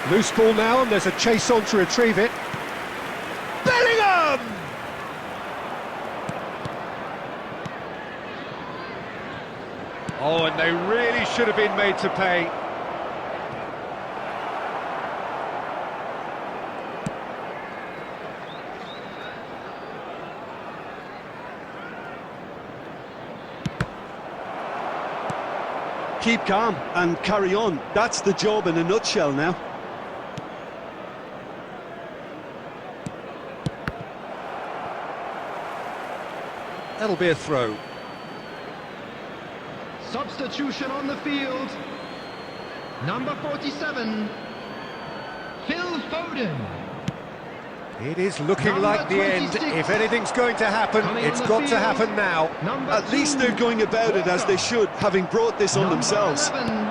Loose ball now, and there's a chase on to retrieve it. Bellingham! Oh, and they really should have been made to pay. Keep calm and carry on. That's the job in a nutshell now. That'll be a throw. Substitution on the field. Number 47, Phil Foden. It is looking like the end. If anything's going to happen, it's got to happen now. At least they're going about it as they should, having brought this on themselves. 11,